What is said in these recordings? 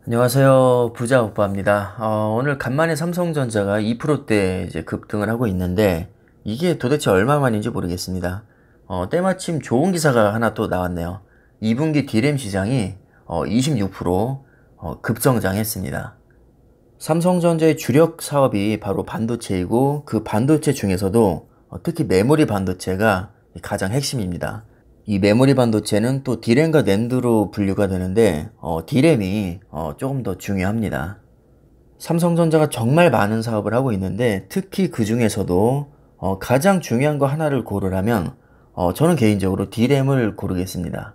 안녕하세요. 부자 오빠입니다. 오늘 간만에 삼성전자가 2%대 이제 급등을 하고 있는데 이게 도대체 얼마만인지 모르겠습니다. 때마침 좋은 기사가 하나 또 나왔네요. 2분기 D램 시장이 26% 급성장했습니다. 삼성전자의 주력 사업이 바로 반도체이고 그 반도체 중에서도 특히 메모리 반도체가 가장 핵심입니다. 이 메모리 반도체는 또 D램과 낸드로 분류가 되는데 D램이 조금 더 중요합니다. 삼성전자가 정말 많은 사업을 하고 있는데 특히 그 중에서도 가장 중요한 거 하나를 고르라면 저는 개인적으로 D램을 고르겠습니다.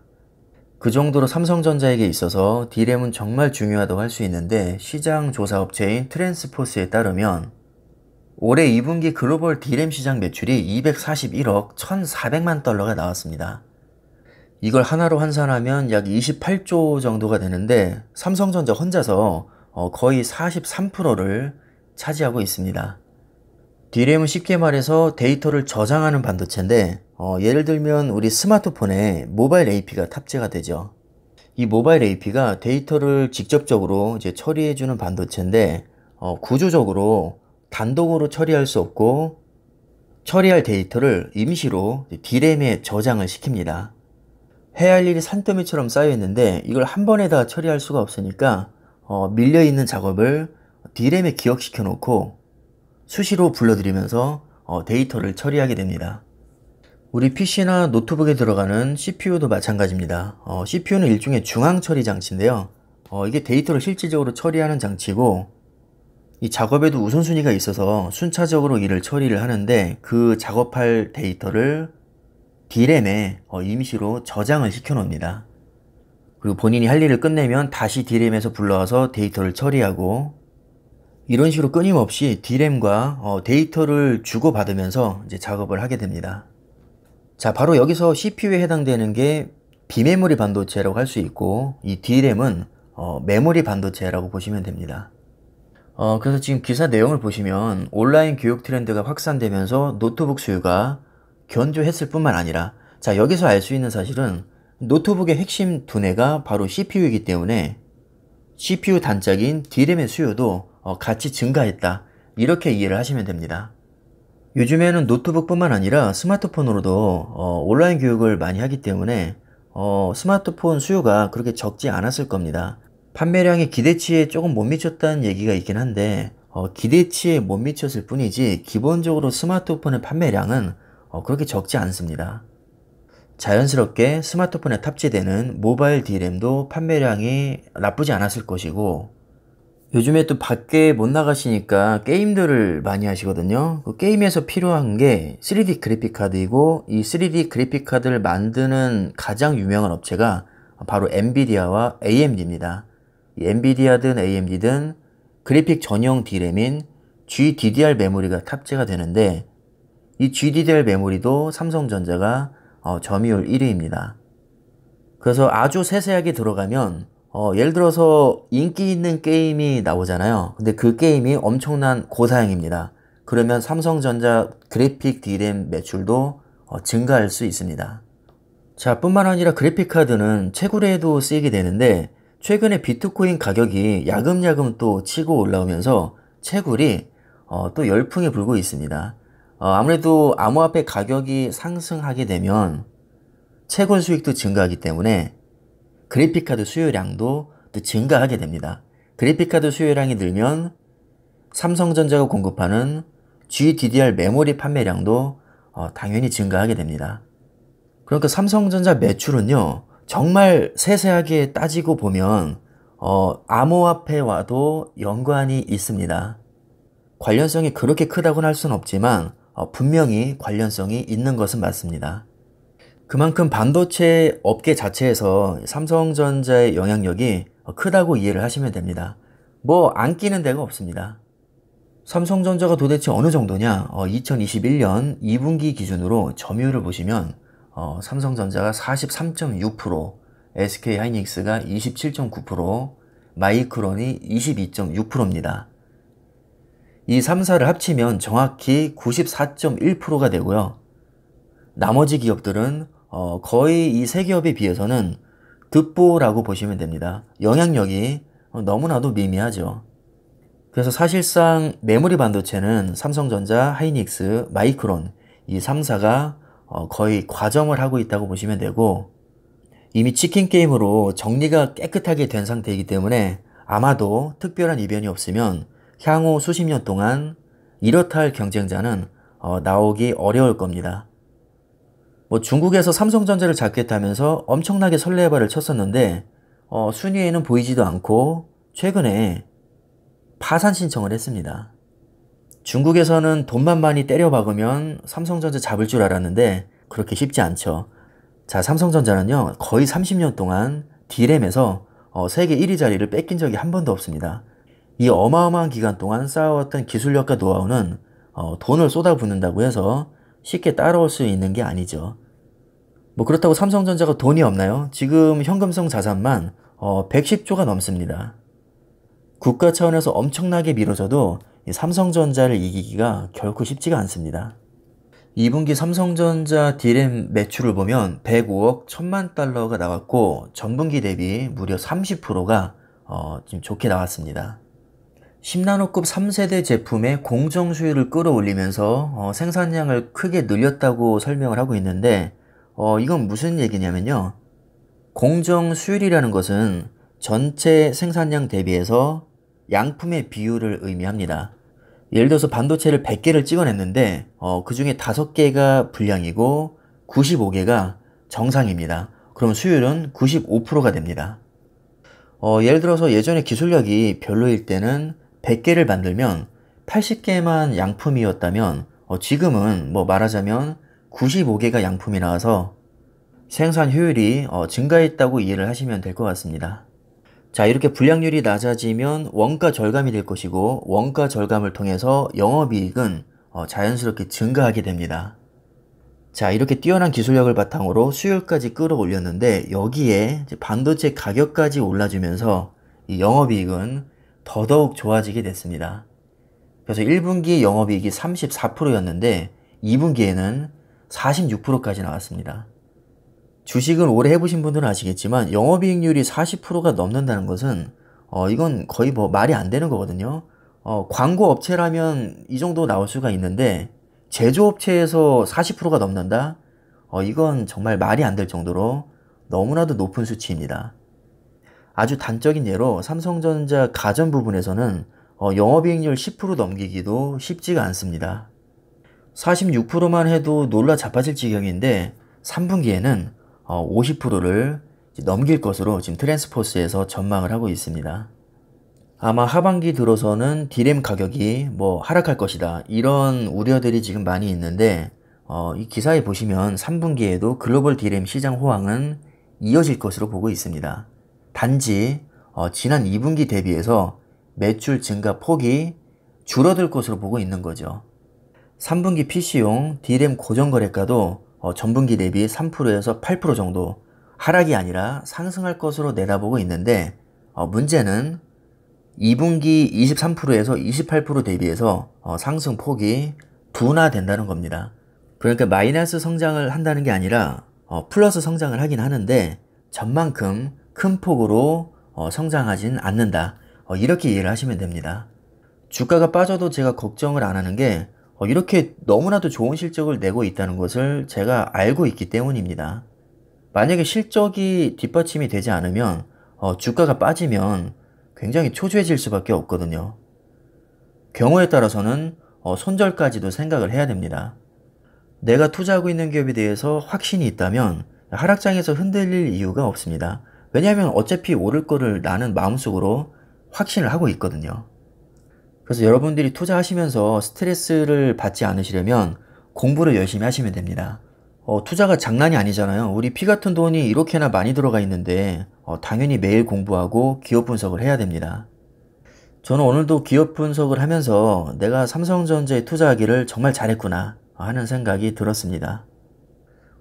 그 정도로 삼성전자에게 있어서 D램은 정말 중요하다고 할 수 있는데 시장 조사 업체인 트랜스포스에 따르면 올해 2분기 글로벌 D램 시장 매출이 241억 1,400만 달러가 나왔습니다. 이걸 하나로 환산하면 약 28조 정도가 되는데 삼성전자 혼자서 거의 43%를 차지하고 있습니다. D램은 쉽게 말해서 데이터를 저장하는 반도체인데 예를 들면 우리 스마트폰에 모바일 AP가 탑재가 되죠. 이 모바일 AP가 데이터를 직접적으로 이제 처리해주는 반도체인데 구조적으로 단독으로 처리할 수 없고 처리할 데이터를 임시로 D램에 저장을 시킵니다. 해야 할 일이 산더미처럼 쌓여있는데 이걸 한 번에 다 처리할 수가 없으니까 밀려있는 작업을 D램에 기억시켜 놓고 수시로 불러들이면서 데이터를 처리하게 됩니다. 우리 PC나 노트북에 들어가는 CPU도 마찬가지입니다. CPU는 일종의 중앙 처리 장치인데요. 이게 데이터를 실질적으로 처리하는 장치고 이 작업에도 우선순위가 있어서 순차적으로 일을 처리를 하는데 그 작업할 데이터를 D램에 임시로 저장을 시켜 놓습니다. 그리고 본인이 할 일을 끝내면 다시 D램에서 불러와서 데이터를 처리하고 이런 식으로 끊임없이 D램과 데이터를 주고받으면서 이제 작업을 하게 됩니다. 자, 바로 여기서 CPU에 해당되는 게 비메모리 반도체라고 할 수 있고 이 D램은 메모리 반도체라고 보시면 됩니다. 그래서 지금 기사 내용을 보시면 온라인 교육 트렌드가 확산되면서 노트북 수요가 견조했을 뿐만 아니라 자, 여기서 알 수 있는 사실은 노트북의 핵심 두뇌가 바로 CPU이기 때문에 CPU 단짝인 D램의 수요도 같이 증가했다. 이렇게 이해를 하시면 됩니다. 요즘에는 노트북뿐만 아니라 스마트폰으로도 온라인 교육을 많이 하기 때문에 스마트폰 수요가 그렇게 적지 않았을 겁니다. 판매량이 기대치에 조금 못 미쳤다는 얘기가 있긴 한데 기대치에 못 미쳤을 뿐이지 기본적으로 스마트폰의 판매량은 그렇게 적지 않습니다. 자연스럽게 스마트폰에 탑재되는 모바일 D램도 판매량이 나쁘지 않았을 것이고 요즘에 또 밖에 못 나가시니까 게임들을 많이 하시거든요. 그 게임에서 필요한 게 3D 그래픽카드이고 이 3D 그래픽카드를 만드는 가장 유명한 업체가 바로 엔비디아와 AMD입니다. 이 엔비디아든 AMD든 그래픽 전용 D램인 GDDR 메모리가 탑재가 되는데 이 GDDR 메모리도 삼성전자가 점유율 1위입니다. 그래서 아주 세세하게 들어가면 예를 들어서 인기 있는 게임이 나오잖아요. 근데 그 게임이 엄청난 고사양입니다. 그러면 삼성전자 그래픽 D램 매출도 증가할 수 있습니다. 자, 뿐만 아니라 그래픽카드는 채굴에도 쓰이게 되는데 최근에 비트코인 가격이 야금야금 또 치고 올라오면서 채굴이 또 열풍이 불고 있습니다. 아무래도 암호화폐 가격이 상승하게 되면 채굴 수익도 증가하기 때문에 그래픽카드 수요량도 또 증가하게 됩니다. 그래픽카드 수요량이 늘면 삼성전자가 공급하는 GDDR 메모리 판매량도 당연히 증가하게 됩니다. 그러니까 삼성전자 매출은요, 정말 세세하게 따지고 보면 암호화폐와도 연관이 있습니다. 관련성이 그렇게 크다고는 할 수는 없지만 분명히 관련성이 있는 것은 맞습니다. 그만큼 반도체 업계 자체에서 삼성전자의 영향력이 크다고 이해를 하시면 됩니다. 뭐 안 끼는 데가 없습니다. 삼성전자가 도대체 어느 정도냐? 2021년 2분기 기준으로 점유율을 보시면 삼성전자가 43.6%, SK하이닉스가 27.9%, 마이크론이 22.6%입니다. 이 3사를 합치면 정확히 94.1%가 되고요. 나머지 기업들은 거의 이 세 기업에 비해서는 득보라고 보시면 됩니다. 영향력이 너무나도 미미하죠. 그래서 사실상 메모리 반도체는 삼성전자, 하이닉스, 마이크론 이 3사가 거의 과점을 하고 있다고 보시면 되고, 이미 치킨 게임으로 정리가 깨끗하게 된 상태이기 때문에 아마도 특별한 이변이 없으면 향후 수십 년 동안 이렇다 할 경쟁자는 나오기 어려울 겁니다. 뭐 중국에서 삼성전자를 잡겠다면서 엄청나게 설레발을 쳤었는데 순위에는 보이지도 않고 최근에 파산 신청을 했습니다. 중국에서는 돈만 많이 때려박으면 삼성전자 잡을 줄 알았는데 그렇게 쉽지 않죠. 자, 삼성전자는요 거의 30년 동안 D램에서 세계 1위 자리를 뺏긴 적이 한 번도 없습니다. 이 어마어마한 기간 동안 쌓아왔던 기술력과 노하우는 돈을 쏟아붓는다고 해서 쉽게 따라올 수 있는 게 아니죠. 뭐 그렇다고 삼성전자가 돈이 없나요? 지금 현금성 자산만 110조가 넘습니다. 국가 차원에서 엄청나게 미뤄져도 삼성전자를 이기기가 결코 쉽지가 않습니다. 2분기 삼성전자 D램 매출을 보면 105억 1000만 달러가 나왔고 전분기 대비 무려 30%가 지금 좋게 나왔습니다. 10나노급 3세대 제품의 공정 수율을 끌어올리면서 생산량을 크게 늘렸다고 설명을 하고 있는데 이건 무슨 얘기냐면요. 공정 수율이라는 것은 전체 생산량 대비해서 양품의 비율을 의미합니다. 예를 들어서 반도체를 100개를 찍어냈는데 그 중에 5개가 불량이고 95개가 정상입니다. 그럼 수율은 95%가 됩니다. 예를 들어서 예전에 기술력이 별로일 때는 100개를 만들면 80개만 양품이었다면 지금은 뭐 말하자면 95개가 양품이 나와서 생산 효율이 증가했다고 이해를 하시면 될 것 같습니다. 자, 이렇게 불량률이 낮아지면 원가 절감이 될 것이고 원가 절감을 통해서 영업이익은 자연스럽게 증가하게 됩니다. 자, 이렇게 뛰어난 기술력을 바탕으로 수율까지 끌어올렸는데 여기에 반도체 가격까지 올라주면서 이 영업이익은 더더욱 좋아지게 됐습니다. 그래서 1분기 영업이익이 34%였는데 2분기에는 46%까지 나왔습니다. 주식을 오래 해보신 분들은 아시겠지만 영업이익률이 40%가 넘는다는 것은 이건 거의 뭐 말이 안 되는 거거든요. 광고 업체라면 이 정도 나올 수가 있는데 제조업체에서 40%가 넘는다? 이건 정말 말이 안 될 정도로 너무나도 높은 수치입니다. 아주 단적인 예로 삼성전자 가전 부분에서는 영업이익률 10% 넘기기도 쉽지가 않습니다. 46%만 해도 놀라 자빠질 지경인데 3분기에는 50%를 넘길 것으로 지금 트랜스포스에서 전망을 하고 있습니다. 아마 하반기 들어서는 D램 가격이 뭐 하락할 것이다 이런 우려들이 지금 많이 있는데 이 기사에 보시면 3분기에도 글로벌 D램 시장 호황은 이어질 것으로 보고 있습니다. 단지 지난 2분기 대비해서 매출 증가 폭이 줄어들 것으로 보고 있는 거죠. 3분기 PC용 D램 고정거래가도 전분기 대비 3%에서 8% 정도 하락이 아니라 상승할 것으로 내다보고 있는데 문제는 2분기 23%에서 28% 대비해서 상승폭이 둔화된다는 겁니다. 그러니까 마이너스 성장을 한다는 게 아니라 플러스 성장을 하긴 하는데 전만큼 큰 폭으로 성장하진 않는다. 이렇게 이해를 하시면 됩니다. 주가가 빠져도 제가 걱정을 안 하는 게 이렇게 너무나도 좋은 실적을 내고 있다는 것을 제가 알고 있기 때문입니다. 만약에 실적이 뒷받침이 되지 않으면 주가가 빠지면 굉장히 초조해질 수밖에 없거든요. 경우에 따라서는 손절까지도 생각을 해야 됩니다. 내가 투자하고 있는 기업에 대해서 확신이 있다면 하락장에서 흔들릴 이유가 없습니다. 왜냐하면 어차피 오를 거를 나는 마음속으로 확신을 하고 있거든요. 그래서 여러분들이 투자하시면서 스트레스를 받지 않으시려면 공부를 열심히 하시면 됩니다. 투자가 장난이 아니잖아요. 우리 피 같은 돈이 이렇게나 많이 들어가 있는데 당연히 매일 공부하고 기업 분석을 해야 됩니다. 저는 오늘도 기업 분석을 하면서 내가 삼성전자에 투자하기를 정말 잘했구나 하는 생각이 들었습니다.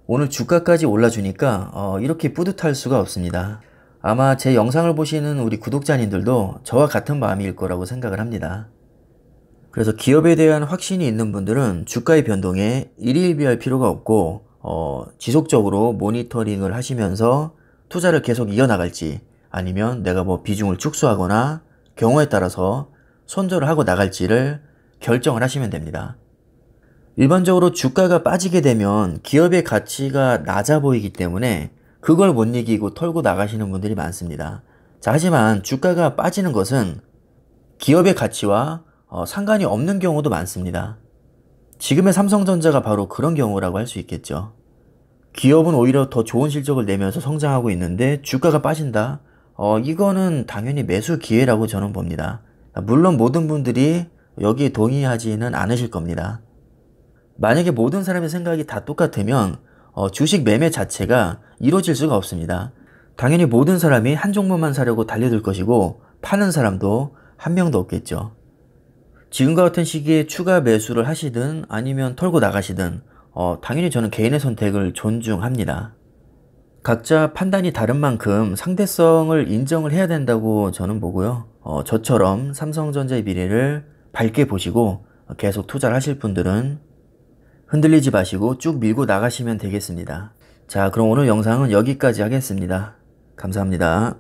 오늘 주가까지 올라주니까 이렇게 뿌듯할 수가 없습니다. 아마 제 영상을 보시는 우리 구독자님들도 저와 같은 마음일 거라고 생각을 합니다. 그래서 기업에 대한 확신이 있는 분들은 주가의 변동에 일희일비할 필요가 없고 지속적으로 모니터링을 하시면서 투자를 계속 이어나갈지 아니면 내가 뭐 비중을 축소하거나 경우에 따라서 손절을 하고 나갈지를 결정을 하시면 됩니다. 일반적으로 주가가 빠지게 되면 기업의 가치가 낮아 보이기 때문에 그걸 못 이기고 털고 나가시는 분들이 많습니다. 자, 하지만 주가가 빠지는 것은 기업의 가치와 상관이 없는 경우도 많습니다. 지금의 삼성전자가 바로 그런 경우라고 할 수 있겠죠. 기업은 오히려 더 좋은 실적을 내면서 성장하고 있는데 주가가 빠진다? 이거는 당연히 매수 기회라고 저는 봅니다. 물론 모든 분들이 여기에 동의하지는 않으실 겁니다. 만약에 모든 사람의 생각이 다 똑같으면 주식 매매 자체가 이루어질 수가 없습니다. 당연히 모든 사람이 한 종목만 사려고 달려들 것이고 파는 사람도 한 명도 없겠죠. 지금과 같은 시기에 추가 매수를 하시든 아니면 털고 나가시든 당연히 저는 개인의 선택을 존중합니다. 각자 판단이 다른 만큼 상대성을 인정을 해야 된다고 저는 보고요. 저처럼 삼성전자의 미래를 밝게 보시고 계속 투자를 하실 분들은 흔들리지 마시고 쭉 밀고 나가시면 되겠습니다. 자, 그럼 오늘 영상은 여기까지 하겠습니다. 감사합니다.